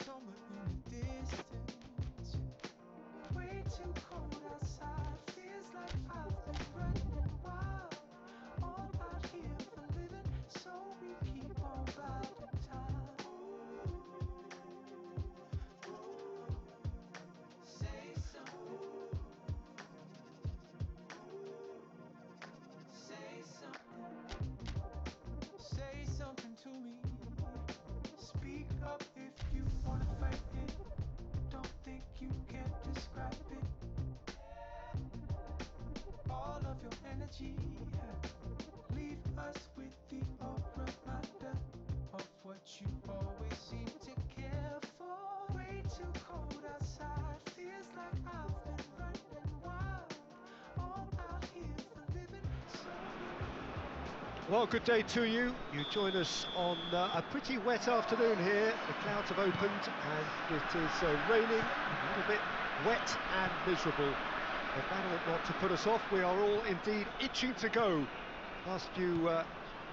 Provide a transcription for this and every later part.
somewhere in the distance. Way too cold outside, feels like I've been running wild. All out here for living, so we keep on riding tight. Say something, say something, say something to me. Speak up if you wanna fight it. Don't think you can describe it. All of your energy, leave us with the reminder of what you always seem to care for. Way too cold outside, feels like I've been running wild. All out here for living, so Well, good day to you. You join us on a pretty wet afternoon here. The clouds have opened and it is raining, a little bit wet and miserable. But that ought not to put us off. We are all indeed itching to go. Last few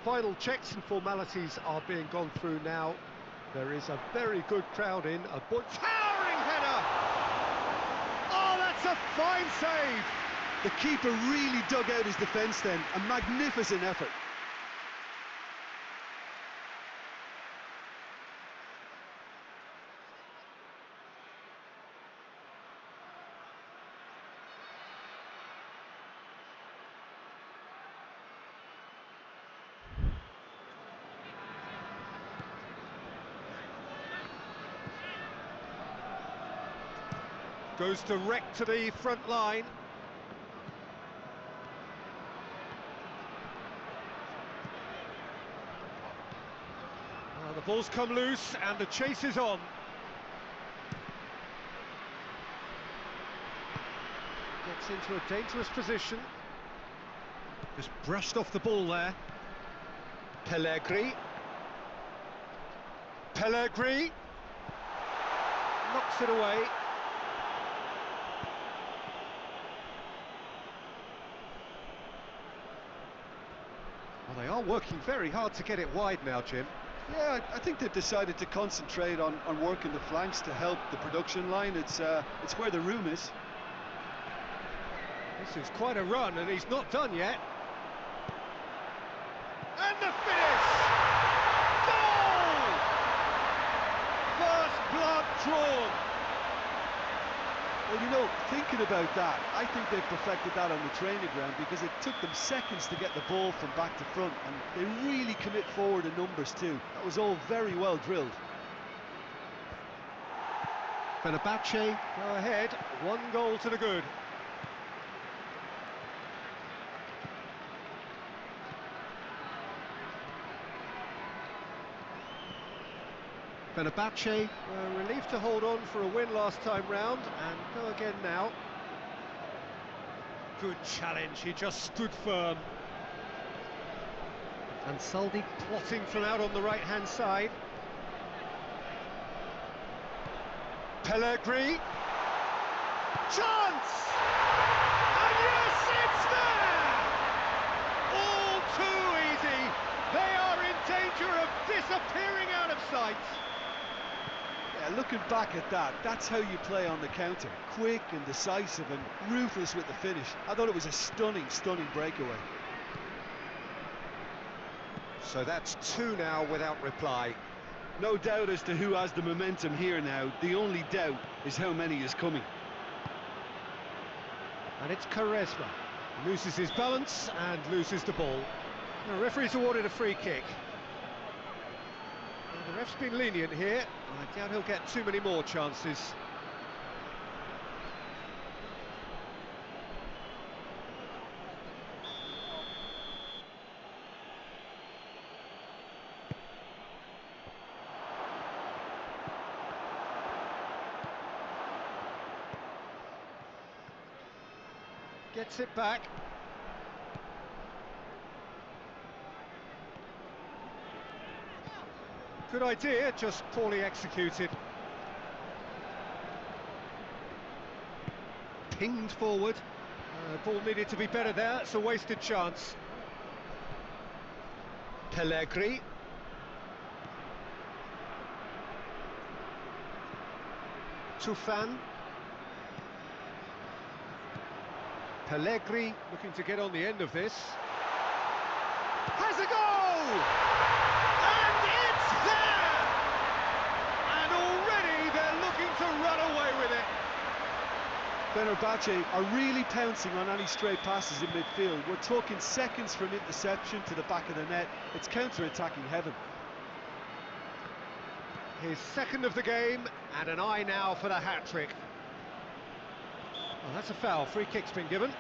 final checks and formalities are being gone through now. There is a very good crowd in. A towering header! Oh, that's a fine save! The keeper really dug out his defence then. A magnificent effort. Goes direct to the front line. Well, the ball's come loose and the chase is on. Gets into a dangerous position. Just brushed off the ball there. Pellegrini. Pellegrini. Knocks it away. Well, they are working very hard to get it wide now, Jim. Yeah, I think they've decided to concentrate on working the flanks to help the production line. It's where the room is. This is quite a run, and he's not done yet. And the finish! Goal! First blood drawn. Well, you know, thinking about that, I think they've perfected that on the training ground because it took them seconds to get the ball from back to front, and they really commit forward in numbers too. That was all very well drilled. Fenerbahce go ahead, 1 goal to the good. Fenerbahce were relieved to hold on for a win last time round and go again now. Good challenge, he just stood firm. And Saldi plotting from out on the right-hand side. Pellegrini. Chance! And yes, it's there! All too easy. They are in danger of disappearing out of sight. Yeah, looking back at that, that's how you play on the counter. Quick and decisive and ruthless with the finish. I thought it was a stunning breakaway. So that's 2 now without reply. No doubt as to who has the momentum here now. The only doubt is how many is coming. And it's Quaresma. Loses his balance and loses the ball. The referee's awarded a free kick. Well, the ref's been lenient here. I doubt he'll get too many more chances. Gets it back. Good idea, just poorly executed. Pinged forward. Ball needed to be better there, it's a wasted chance. Pellegrini. Tufan. Pellegrini looking to get on the end of this. Has a goal! And it's there! And already they're looking to run away with it. Fenerbahce are really pouncing on any stray passes in midfield. We're talking seconds from interception to the back of the net. It's counter-attacking heaven. His second of the game, and an eye now for the hat-trick. Well, that's a foul. Free kick's been given.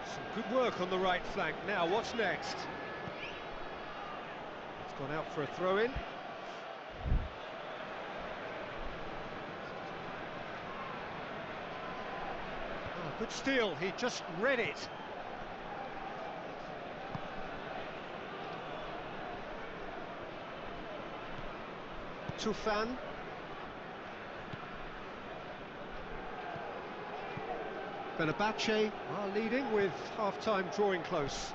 Some good work on the right flank. Now, what's next? It's gone out for a throw-in. Good steal, he just read it. Tufan. Fenerbahce are leading with half-time drawing close.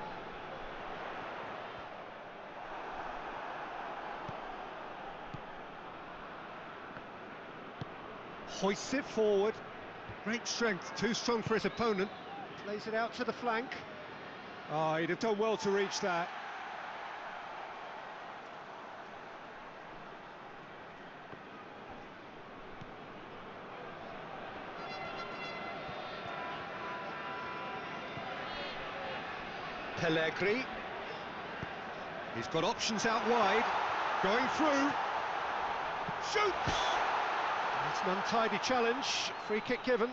Hoists it forward. Great strength, too strong for his opponent. Plays it out to the flank. Oh, he'd have done well to reach that. Pellegrini. He's got options out wide. Going through. Shoots! It's an untidy challenge, free kick given.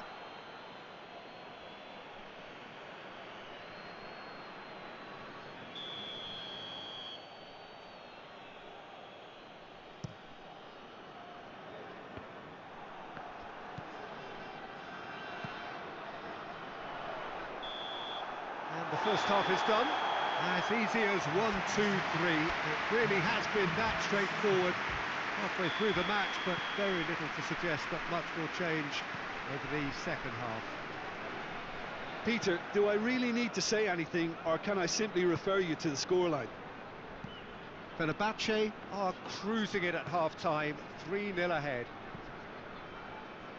And the first half is done. As easy as 1, 2, 3. It really has been that straightforward. Halfway through the match, but very little to suggest that much will change over the second half. Peter, do I really need to say anything, or can I simply refer you to the scoreline? Fenerbahce are cruising it at half-time, 3-0 ahead.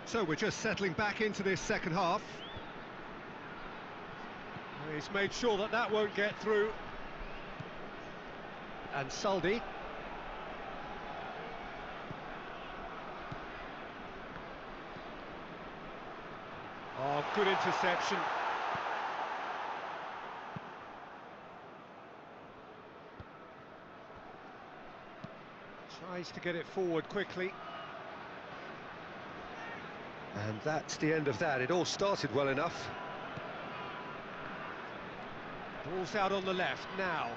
So we're just settling back into this second half. He's made sure that that won't get through. And Saldi. Oh, good interception. Tries to get it forward quickly. And that's the end of that. It all started well enough. Ball's out on the left now.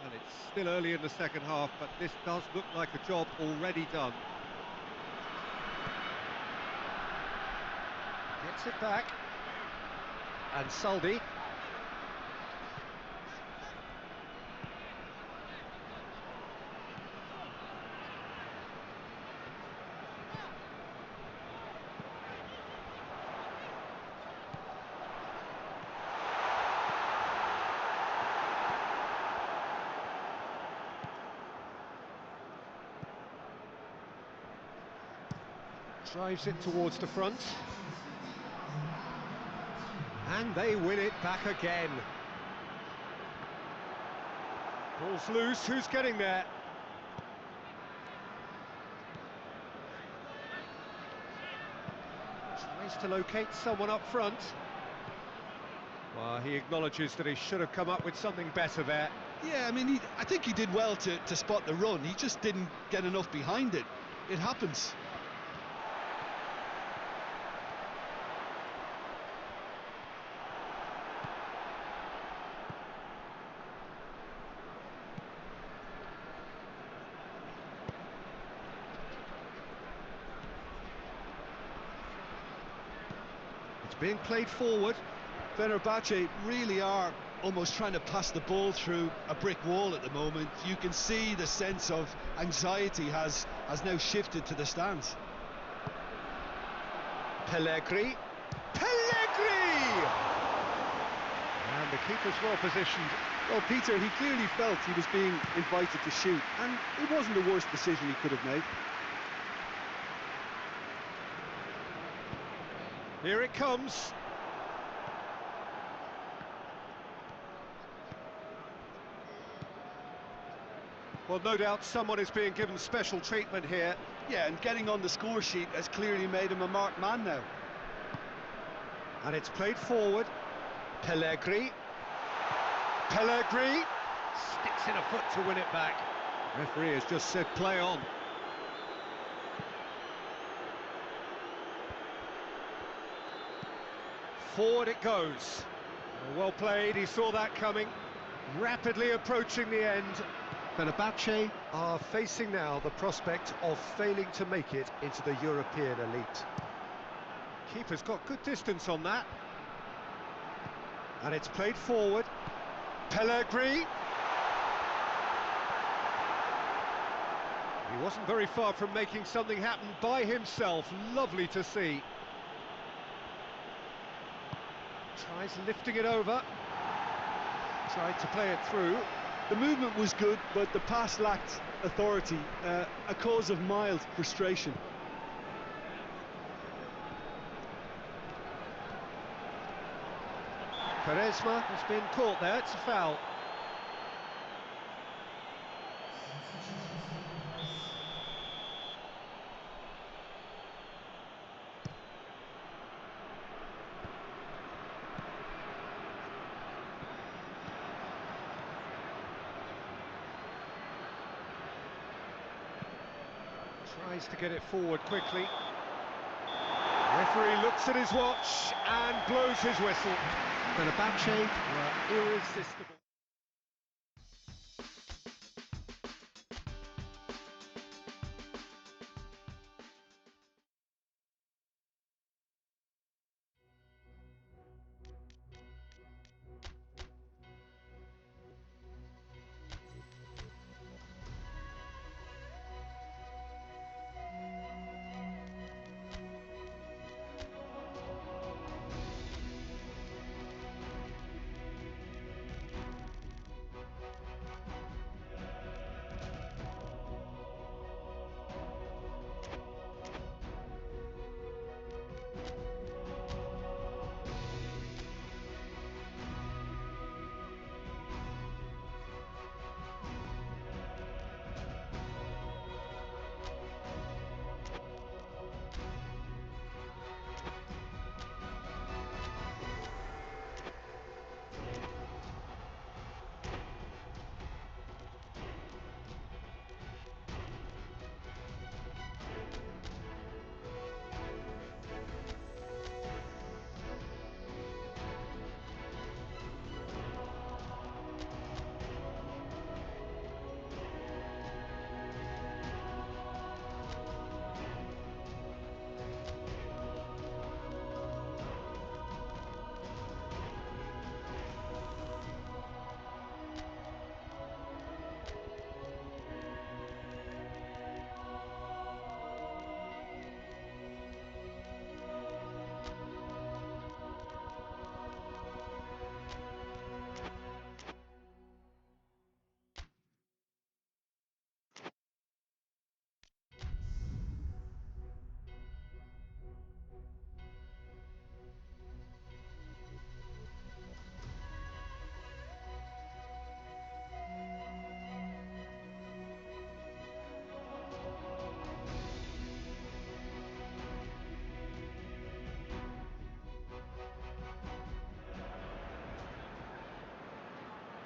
And it's still early in the second half, but this does look like a job already done. Gets it back. And Saldi. Drives it towards the front. And they win it back again. Ball's loose, who's getting there? Tries to locate someone up front. Well, he acknowledges that he should have come up with something better there. Yeah, I mean, I think he did well to spot the run. He just didn't get enough behind it. It happens. being played forward. Fenerbahce really are almost trying to pass the ball through a brick wall at the moment. You can see the sense of anxiety has now shifted to the stands. Pellegrini. And the keeper's well positioned. Well, Peter, he clearly felt he was being invited to shoot, and it wasn't the worst decision he could have made. Here it comes. Well, no doubt someone is being given special treatment here. Yeah, and getting on the score sheet has clearly made him a marked man now. And it's played forward. Pellegrini sticks in a foot to win it back. Referee has just said play on. Forward it goes. Well played, he saw that coming. Rapidly approaching the end. Fenerbahce are facing now the prospect of failing to make it into the European elite. Keeper's got good distance on that. And it's played forward. Pellegrini. He wasn't very far from making something happen by himself. Lovely to see. Tries lifting it over. Tried to play it through. The movement was good, but the pass lacked authority, a cause of mild frustration. Quaresma has been caught there, it's a foul. Tries to get it forward quickly. Referee looks at his watch and blows his whistle. Fenerbahce were irresistible.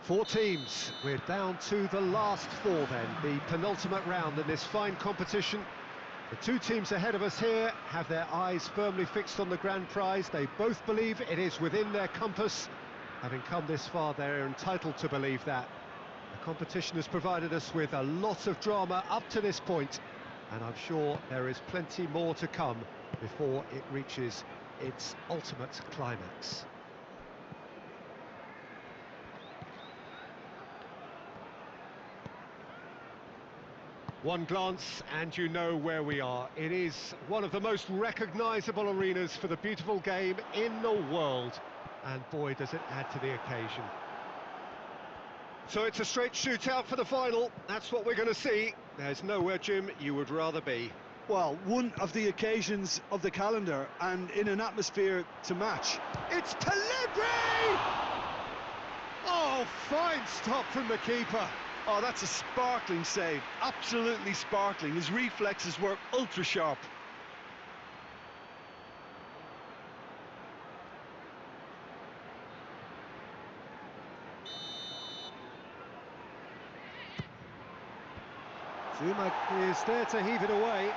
Four teams, we're down to the last four then, the penultimate round in this fine competition. The two teams ahead of us here have their eyes firmly fixed on the grand prize. They both believe it is within their compass. Having come this far, they're entitled to believe that. The competition has provided us with a lot of drama up to this point, and I'm sure there is plenty more to come before it reaches its ultimate climax. One glance and you know where we are. It is one of the most recognisable arenas for the beautiful game in the world. And boy, does it add to the occasion. So it's a straight shootout for the final. That's what we're going to see. There's nowhere, Jim, you would rather be. Well, one of the occasions of the calendar and in an atmosphere to match. It's Pellegrini! Oh, fine stop from the keeper. Oh, that's a sparkling save. Absolutely sparkling. His reflexes were ultra sharp. Zuma is there to heave it away.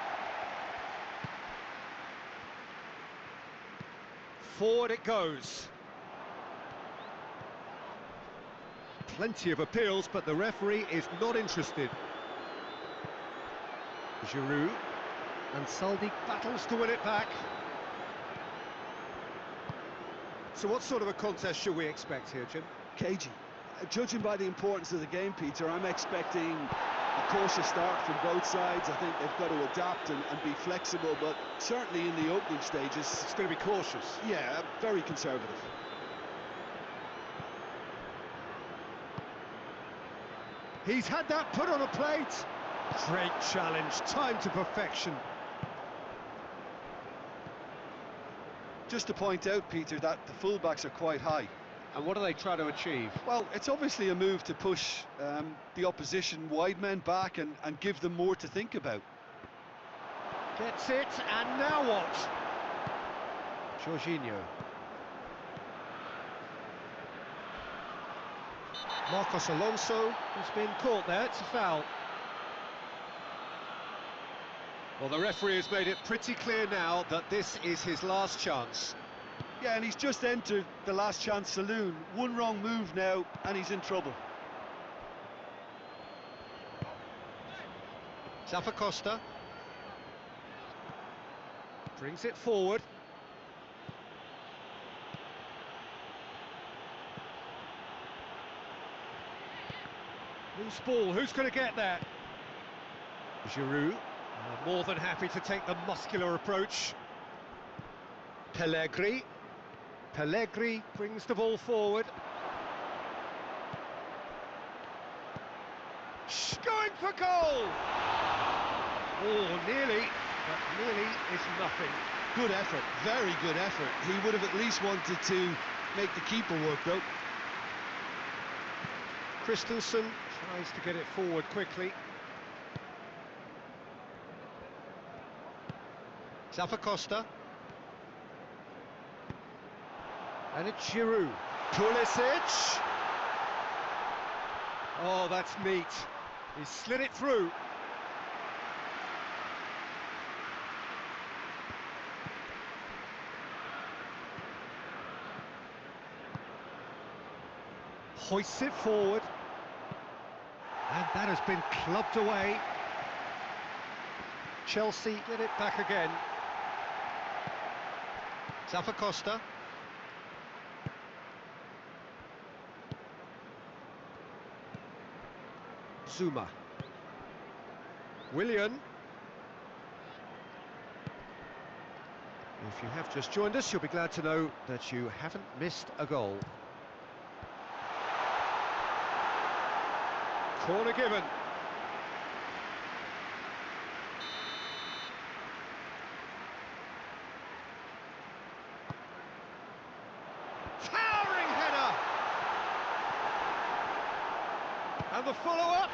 Forward it goes. Plenty of appeals, but the referee is not interested. Giroud, and Saldi battles to win it back. So what sort of a contest should we expect here, Jim? Cagey. Judging by the importance of the game, Peter, I'm expecting a cautious start from both sides. I think they've got to adapt and be flexible, but certainly in the opening stages... It's going to be cautious. Yeah, very conservative. He's had that put on a plate. Great challenge, time to perfection. Just to point out, Peter, that the fullbacks are quite high. And what do they try to achieve? Well, it's obviously a move to push the opposition wide men back and give them more to think about. Gets it, and now what? Jorginho. Marcos Alonso has been caught there, it's a foul. Well, the referee has made it pretty clear now that this is his last chance. Yeah, and he's just entered the last chance saloon. One wrong move now, and he's in trouble. Zappacosta brings it forward. Loose ball, who's going to get that? Giroud, more than happy to take the muscular approach. Pellegrini. Pellegrini brings the ball forward. Going for goal! Oh, nearly, but nearly is nothing. Good effort, very good effort. He would have at least wanted to make the keeper work, though. Christensen tries to get it forward quickly. Zappacosta. And it's Giroud. Pulisic. Oh, that's neat. He slid it through. Hoists it forward. And that has been clubbed away. Chelsea get it back again. Zappacosta. Zuma. Willian. If you have just joined us, you'll be glad to know that you haven't missed a goal. Corner given. Towering header! And the follow-up.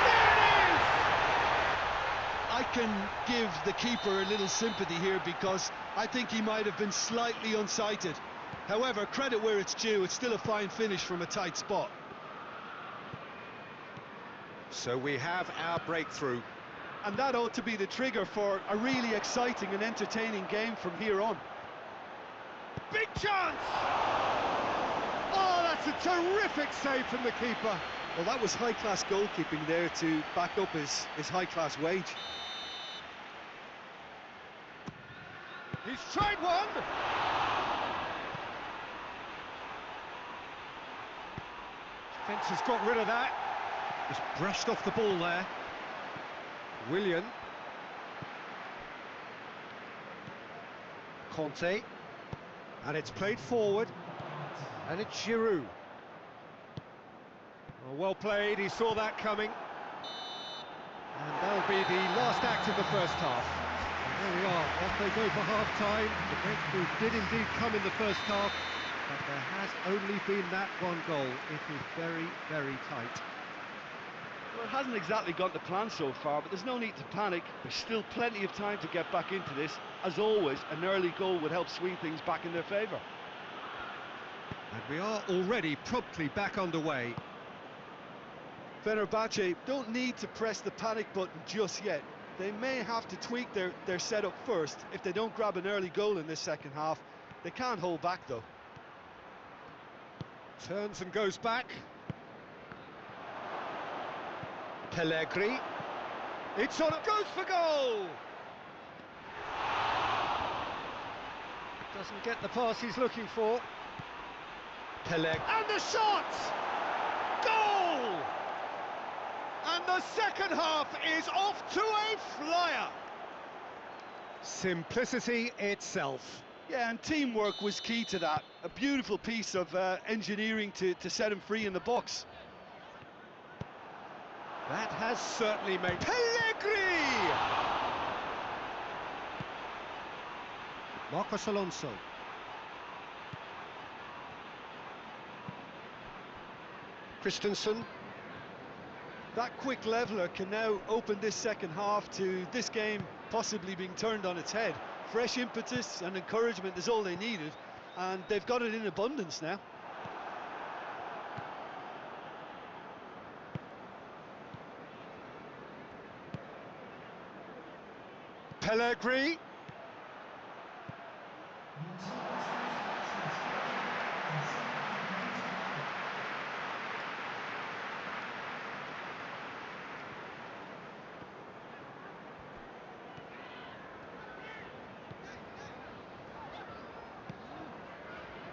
There it is! I can give the keeper a little sympathy here because I think he might have been slightly unsighted. However, credit where it's due, it's still a fine finish from a tight spot. So we have our breakthrough. And that ought to be the trigger for a really exciting and entertaining game from here on. Big chance! Oh, that's a terrific save from the keeper. Well, that was high-class goalkeeping there to back up his high-class wage. He's tried one! Defence has got rid of that. Just brushed off the ball there. Willian. Conte. And it's played forward. And it's Giroud. Well played, he saw that coming. And that'll be the last act of the first half. And there we are, off they go for half-time. The breakthrough did indeed come in the first half, but there has only been that one goal. It is very, very tight. Well, it hasn't exactly gone to plan so far, but there's no need to panic. There's still plenty of time to get back into this. As always, an early goal would help swing things back in their favour. And we are already promptly back underway. Fenerbahce don't need to press the panic button just yet. They may have to tweak their setup first. If they don't grab an early goal in this second half, they can't hold back though. Turns and goes back. Pellegrini. It's on, goes for goal! Doesn't get the pass he's looking for. Pellegrini. And the shot! Goal! And the second half is off to a flyer. Simplicity itself. Yeah, and teamwork was key to that. A beautiful piece of engineering to set him free in the box. That has certainly made... Pellegrini! Marcos Alonso. Christensen. That quick leveller can now open this second half to this game possibly being turned on its head. Fresh impetus and encouragement is all they needed, and they've got it in abundance now. Pellegrini.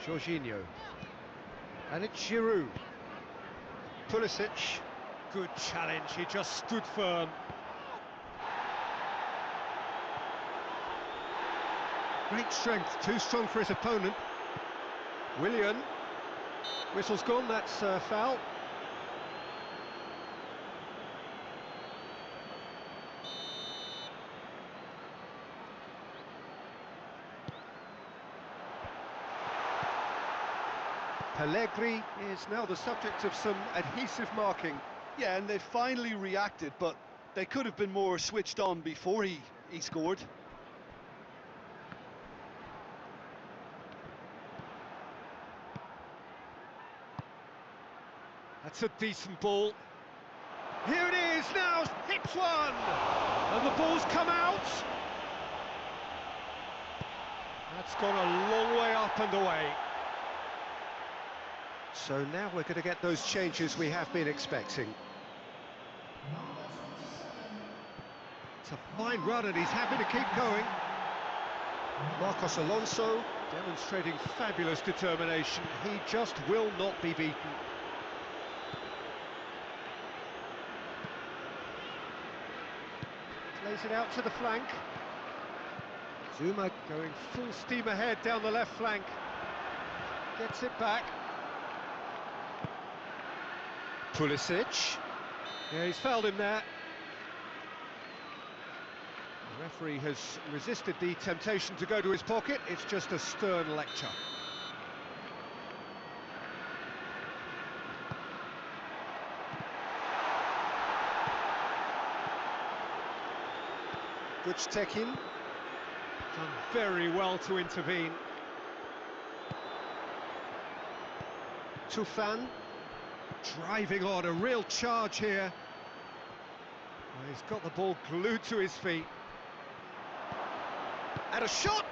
Jorginho. And it's Giroud. Pulisic. Good challenge, he just stood firm. Great strength, too strong for his opponent. Willian. Whistle's gone, that's foul. Pellegrini is now the subject of some adhesive marking. Yeah, and they finally reacted, but they could have been more switched on before he scored. That's a decent ball. Here it is now, hits one! And the ball's come out. That's gone a long way up and away. So now we're going to get those changes we have been expecting. It's a fine run and he's happy to keep going. Marcos Alonso demonstrating fabulous determination. He just will not be beaten. Plays it out to the flank. Zuma going full steam ahead down the left flank. Gets it back. Pulisic. Yeah, he's fouled him there. The referee has resisted the temptation to go to his pocket. It's just a stern lecture. Guchtekin. Done very well to intervene. Tufan. Driving on, a real charge here. Well, he's got the ball glued to his feet. And a shot!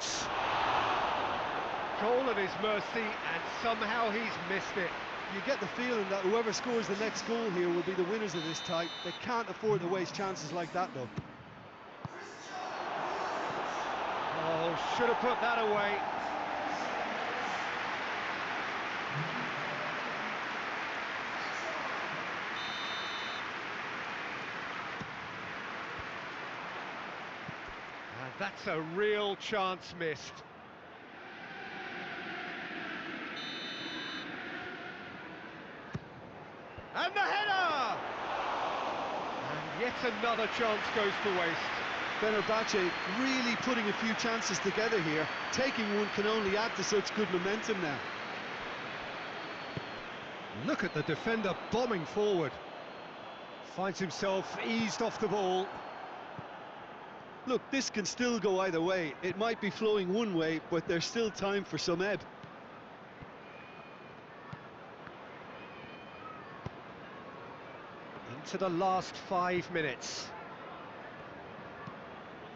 Goal at his mercy, and somehow he's missed it. You get the feeling that whoever scores the next goal here will be the winners of this tie. They can't afford to waste chances like that, though. Oh, should have put that away. And that's a real chance missed. And the header! And yet another chance goes to waste. Fenerbahce really putting a few chances together here. Taking one can only add to such good momentum now. Look at the defender bombing forward. Finds himself eased off the ball. Look, this can still go either way. It might be flowing one way, but there's still time for some ebb. Into the last 5 minutes.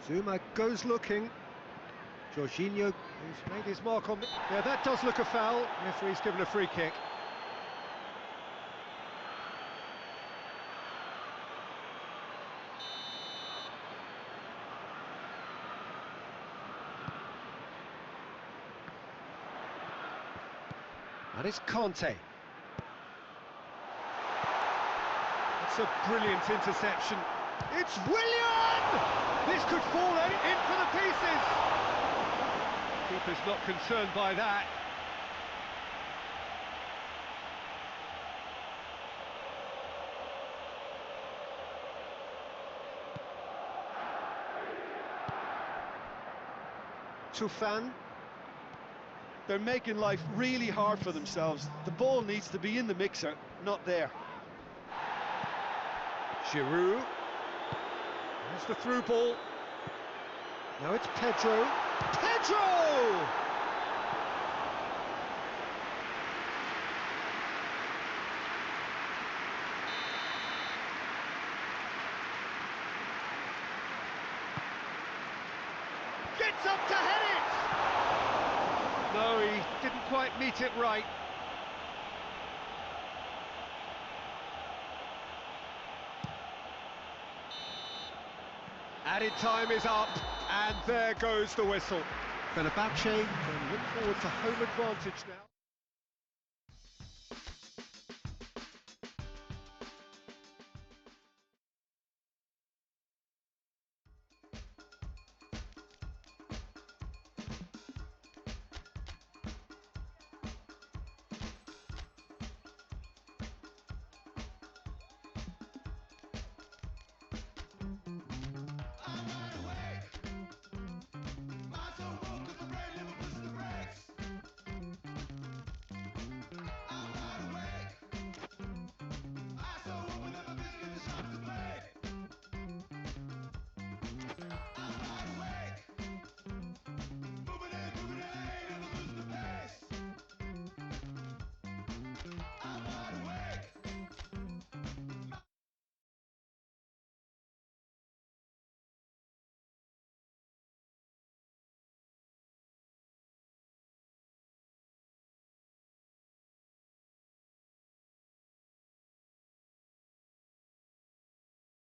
Zuma goes looking. Jorginho, who's made his mark on the... Yeah, that does look a foul. Referee's given a free kick. And it's Conte. It's a brilliant interception. It's Willian! This could fall in for the pieces. Keeper's not concerned by that. Tufan. They're making life really hard for themselves. The ball needs to be in the mixer, not there. Giroud. There's the through ball. Now it's Pedro. Pedro! Gets up to head it! No, he didn't quite meet it right. Added time is up, and there goes the whistle. Fenerbahce can look forward to home advantage now.